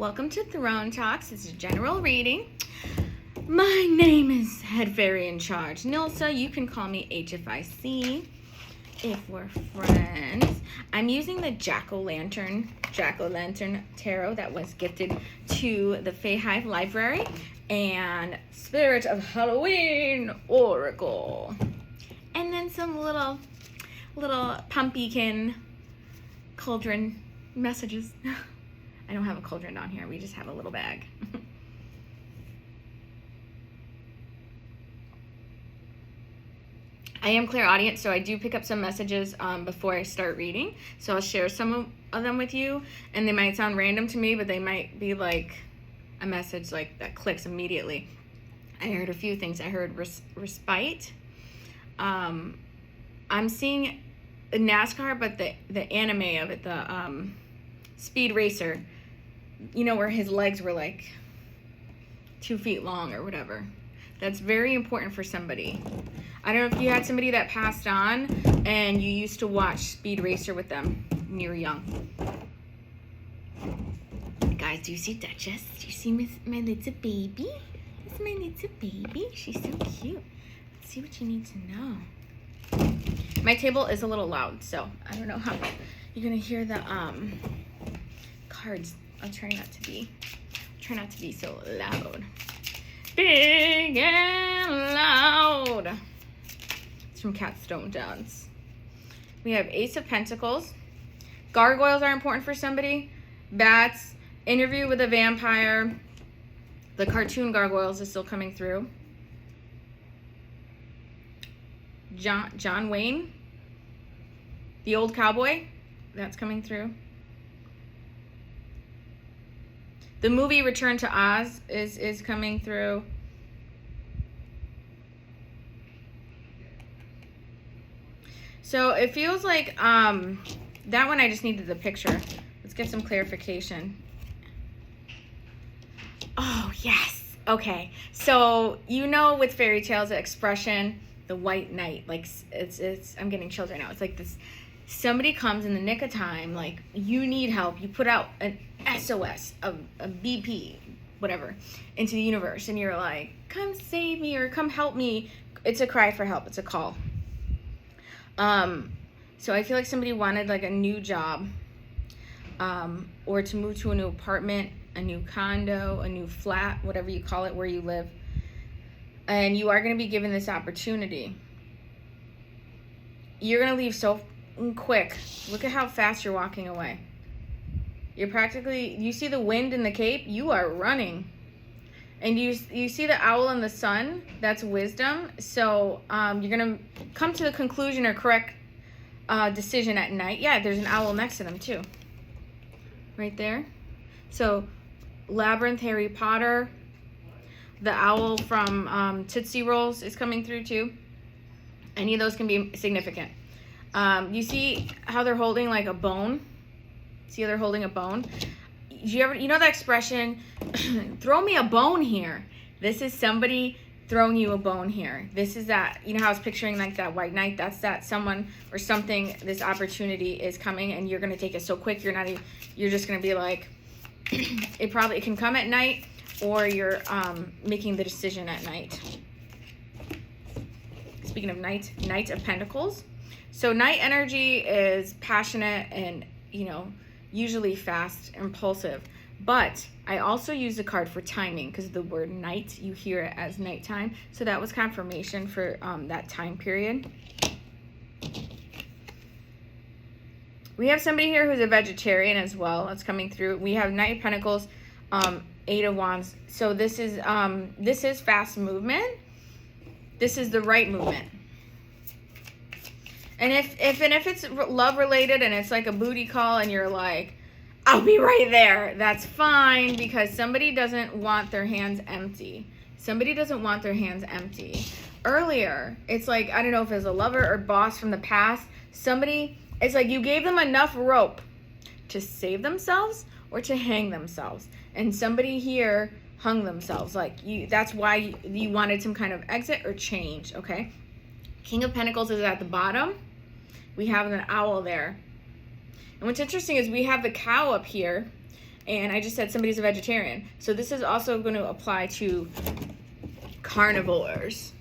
Welcome to Throne Talks. This is general reading. My name is Head Fairy in Charge, Nilsa. You can call me HFIC if we're friends. I'm using the Jack-O-Lantern Tarot that was gifted to the Fae Hive Library and Spirit of Halloween Oracle. And then some little pumpkin cauldron messages. I don't have a cauldron on here. We just have a little bag. I am clairaudient, so I do pick up some messages before I start reading. So I'll share some of them with you, and they might sound random to me, but they might be like a message like that clicks immediately. I heard a few things. I heard respite. I'm seeing NASCAR, but the anime of it, the Speed Racer, you know, where his legs were like 2 feet long or whatever. That's very important for somebody. I don't know if you had somebody that passed on and you used to watch Speed Racer with them when you were young. Guys, do you see Duchess? Do you see my little baby? This is my little baby. She's so cute. Let's see what you need to know. My table is a little loud, so I don't know how you're gonna hear the cards. I'll try not to be so loud. Big and loud. It's from Cats Don't Dance. We have Ace of Pentacles. Gargoyles are important for somebody. Bats. Interview with a vampire. The cartoon gargoyles is still coming through. John Wayne. The old cowboy. That's coming through. The movie Return to Oz is coming through. So it feels like that one I just needed the picture. Let's get some clarification. Oh, yes. Okay. So, you know, with fairy tales, the expression, the white knight, like it's I'm getting chills right now. It's like this, somebody comes in the nick of time, like you need help. You put out an SOS, a BP, whatever, into the universe, and you're like, come save me or come help me. It's a cry for help. It's a call. So I feel like somebody wanted like a new job, or to move to a new apartment, a new condo, a new flat, whatever you call it, where you live. And you are going to be given this opportunity. You're going to leave so quick. Look at how fast you're walking away. You're practically, you see the wind in the cape, you are running. And you see the owl and the sun, that's wisdom. So you're going to come to the conclusion or correct decision at night. Yeah, there's an owl next to them too. Right there. So Labyrinth, Harry Potter, the owl from Tootsie Rolls is coming through too. Any of those can be significant. You see how they're holding like a bone? See how they're holding a bone? You know that expression, throw me a bone here. This is somebody throwing you a bone here. This is that, you know how I was picturing like that white knight? That's that someone or something, this opportunity is coming and you're going to take it so quick. You're just going to be like, it can come at night, or you're making the decision at night. Speaking of Knight of Pentacles. So night energy is passionate and, you know, usually fast, impulsive. But I also use the card for timing because the word night, you hear it as nighttime. So that was confirmation for that time period. We have somebody here who's a vegetarian as well. That's coming through. We have Knight of Pentacles, Eight of Wands. So this is fast movement. This is the right movement. And if it's love related and it's like a booty call and you're like, I'll be right there, that's fine, because somebody doesn't want their hands empty. Somebody doesn't want their hands empty. Earlier, it's like, I don't know if it's a lover or boss from the past. Somebody, it's like you gave them enough rope to save themselves or to hang themselves. And somebody here hung themselves. Like that's why you wanted some kind of exit or change, okay? King of Pentacles is at the bottom. We have an owl there. And what's interesting is we have the cow up here And I just said somebody's a vegetarian. So this is also going to apply to carnivores.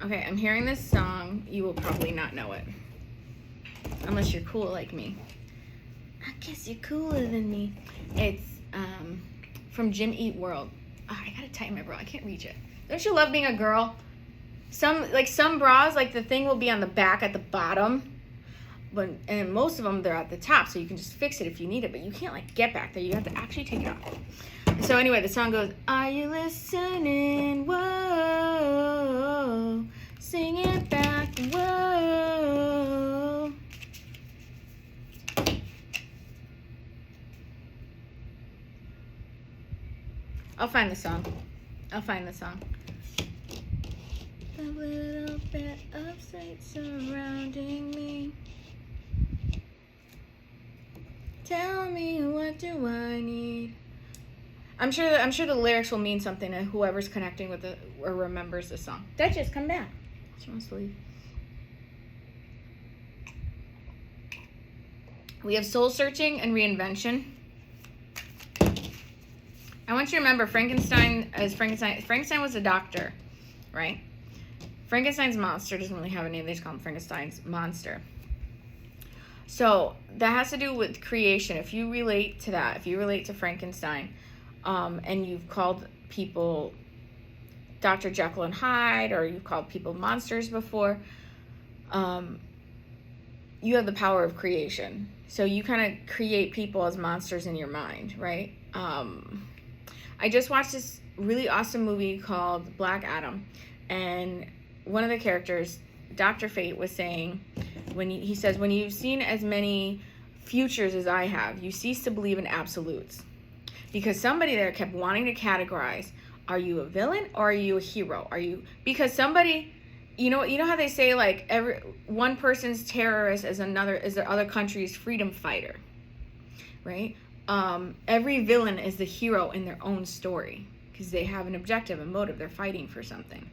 Okay, I'm hearing this song. You will probably not know it. Unless you're cool like me. I guess you're cooler than me. It's from Jim Eat World. Oh, I gotta tighten my bra. I can't reach it. Don't you love being a girl? Some bras, like the thing will be on the back at the bottom. And most of them, they're at the top, so you can just fix it if you need it. But you can't like get back there. You have to actually take it off. So anyway, the song goes, are you listening? Whoa. Sing it back. Whoa. I'll find the song. A little bit of sight surrounding me. Tell me, what do I need? I'm sure the lyrics will mean something to whoever's connecting with it or remembers the song. Duchess, come back. She wants to leave. We have soul searching and reinvention. I want you to remember Frankenstein was a doctor, right? Frankenstein's monster doesn't really have a name. They just call him Frankenstein's monster. So that has to do with creation. If you relate to that, if you relate to Frankenstein, and you've called people Dr. Jekyll and Hyde, or you've called people monsters before, you have the power of creation. So you kind of create people as monsters in your mind, right? I just watched this really awesome movie called Black Adam, and one of the characters, Dr. Fate, was saying, he says, when you've seen as many futures as I have, you cease to believe in absolutes. Because somebody there kept wanting to categorize, are you a villain or are you a hero? Because somebody, you know how they say like one person's terrorist is the other country's freedom fighter, right? Every villain is the hero in their own story because they have an objective, a motive. They're fighting for something.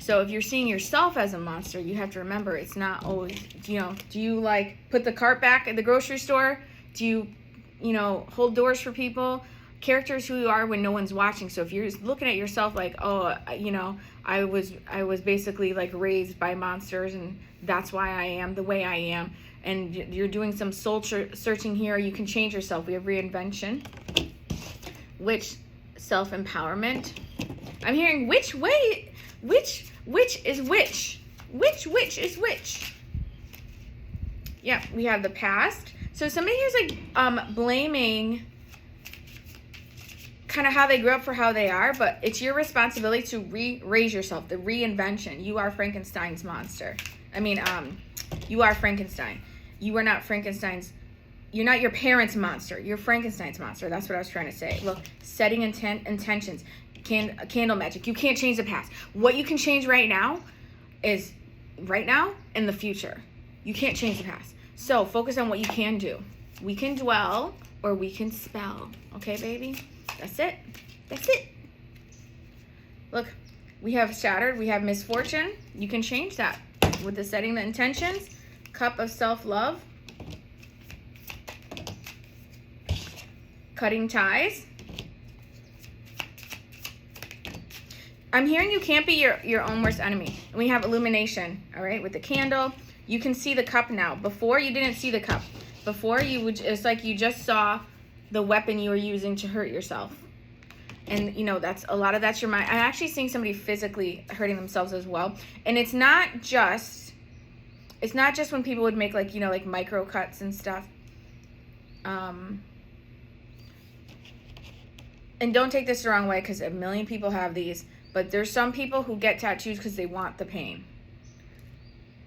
So if you're seeing yourself as a monster, you have to remember it's not always, do you like put the cart back at the grocery store? Do you hold doors for people? Characters who you are when no one's watching. So if you're looking at yourself like, oh, I was basically like raised by monsters and that's why I am the way I am, and you're doing some soul searching here, you can change yourself. We have reinvention, which self-empowerment. I'm hearing which way, which is which is which. Yeah, we have the past. So somebody here's like blaming kind of how they grew up for how they are, but it's your responsibility to raise yourself, the reinvention. You are Frankenstein's monster. You are Frankenstein. You are not Frankenstein's, you're not your parents' monster. You're Frankenstein's monster. That's what I was trying to say. Look, setting intentions, candle magic. You can't change the past. What you can change right now is right now and the future. You can't change the past. So focus on what you can do. We can dwell or we can spell. Okay, baby? That's it. That's it. Look, we have shattered. We have misfortune. You can change that with the setting the intentions. Cup of self-love. Cutting ties. I'm hearing you can't be your own worst enemy. And we have illumination, all right, with the candle. You can see the cup now. Before, you didn't see the cup. Before, it's like you just saw the weapon you were using to hurt yourself. And, that's a lot of that's your mind. I'm actually seeing somebody physically hurting themselves as well. And it's not just when people would make like micro cuts and stuff. And don't take this the wrong way because a million people have these. But there's some people who get tattoos because they want the pain.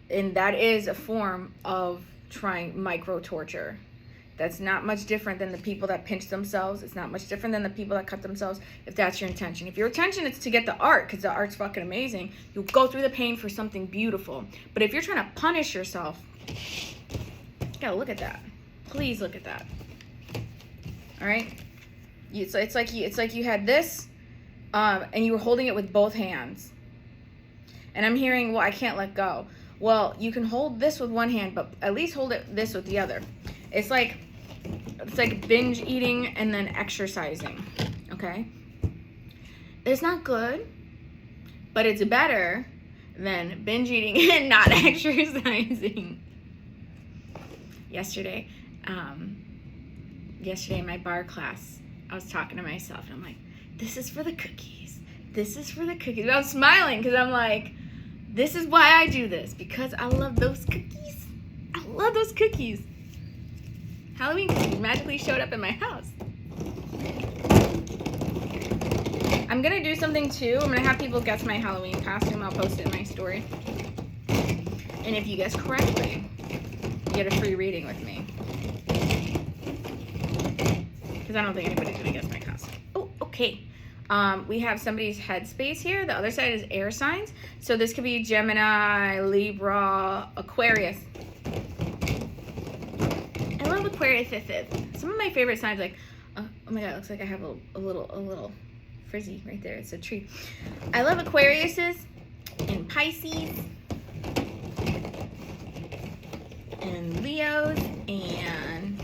And that is a form of trying micro torture. That's not much different than the people that pinch themselves. It's not much different than the people that cut themselves, if that's your intention. If your intention is to get the art, because the art's fucking amazing, you'll go through the pain for something beautiful. But if you're trying to punish yourself, you gotta look at that. Please look at that. All right? It's like you had this, and you were holding it with both hands. And I'm hearing, well, I can't let go. Well, you can hold this with one hand, but at least hold this with the other. It's like binge eating and then exercising, okay? It's not good, but it's better than binge eating and not exercising. Yesterday in my bar class, I was talking to myself, and I'm like, this is for the cookies. This is for the cookies. But I'm smiling because I'm like, this is why I do this, because I love those cookies. I love those cookies. Halloween cookies magically showed up in my house. I'm going to do something too. I'm going to have people guess my Halloween costume. I'll post it in my story. And if you guess correctly, you get a free reading with me. Because I don't think anybody's going to guess my costume. Oh, okay. We have somebody's headspace here. The other side is air signs. So this could be Gemini, Libra, Aquarius. I love Aquarius. Some of my favorite signs, like, oh my God, it looks like I have a little frizzy right there. It's a tree. I love Aquariuses and Pisces and Leos and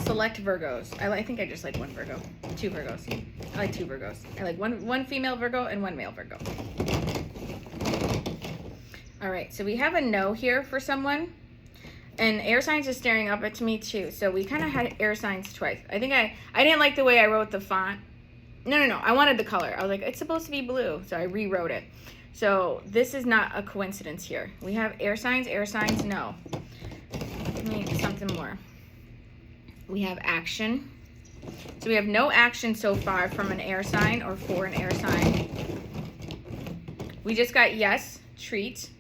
select Virgos. I think I just like one Virgo. 2 Virgos. I like 2 Virgos. I like one female Virgo and 1 male Virgo. All right, so we have a no here for someone. And air signs is staring up at me too. So we kind of had air signs twice. I think I didn't like the way I wrote the font. No. I wanted the color. I was like, it's supposed to be blue. So I rewrote it. So this is not a coincidence here. We have air signs, no. Let me something more. We have action. So we have no action so far from an air sign or for an air sign. We just got yes, treat.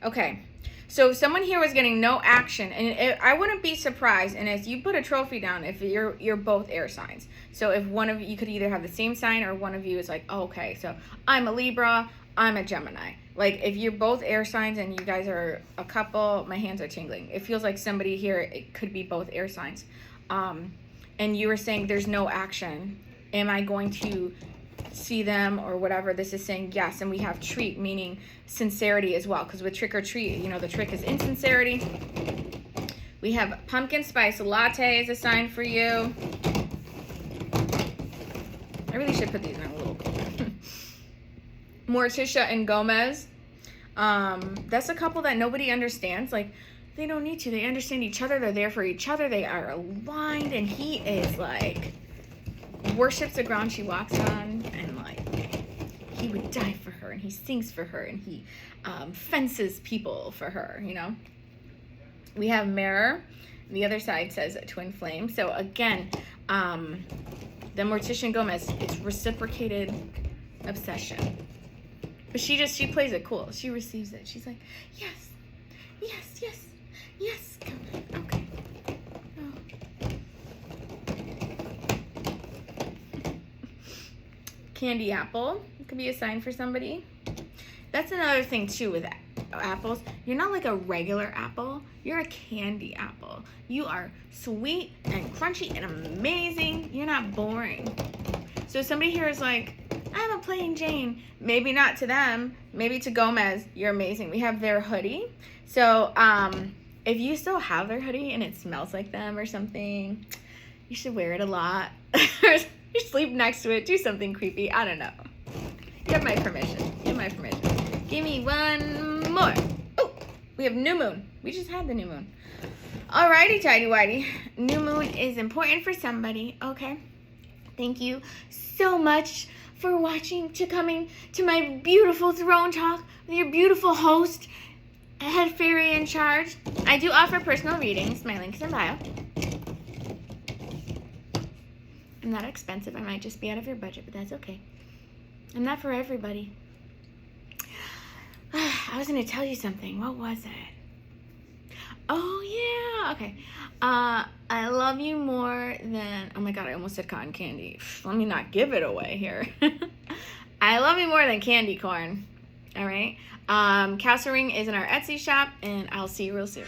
Okay. So if someone here was getting no action, and I wouldn't be surprised, and if you put a trophy down, if you're both air signs. So if one of you could either have the same sign, or one of you is like, oh, okay, so I'm a Libra, I'm a Gemini. Like if you're both air signs and you guys are a couple, my hands are tingling. It feels like somebody here, it could be both air signs. And you were saying there's no action. Am I going to see them or whatever? This is saying yes. And we have treat, meaning sincerity as well, because with trick or treat, you know, the trick is insincerity. We have pumpkin spice latte as a sign for you. I really should put these in a little cooler. Morticia and Gomez. That's a couple that nobody understands. Like, they don't need to. They understand each other. They're there for each other. They are aligned. And he is like, worships the ground she walks on. And like, he would die for her. And he sings for her. And he fences people for her, you know. We have mirror. The other side says twin flame. So again, the Morticia and Gomez, it's reciprocated obsession. But she plays it cool. She receives it. She's like, yes, yes, yes, yes. Okay. Oh. Candy apple. It could be a sign for somebody. That's another thing too with apples. You're not like a regular apple. You're a candy apple. You are sweet and crunchy and amazing. You're not boring. So somebody here is like, I'm a plain Jane. Maybe not to them. Maybe to Gomez. You're amazing. We have their hoodie. So if you still have their hoodie and it smells like them or something, you should wear it a lot. You sleep next to it. Do something creepy. I don't know. You have my permission. You have my permission. Give me one more. Oh, we have new moon. We just had the new moon. Alrighty, tidy whitey. New moon is important for somebody. Okay. Thank you so much for watching, to coming to my beautiful throne talk with your beautiful host, head fairy in charge. I do offer personal readings. My link is in bio. I'm not expensive. I might just be out of your budget, but that's okay. I'm not for everybody. I was going to tell you something. What was it? Oh, yeah. Okay. I love you more than... Oh, my God. I almost said cotton candy. Let me not give it away here. I love you more than candy corn. All right. Castle Ring is in our Etsy shop, and I'll see you real soon.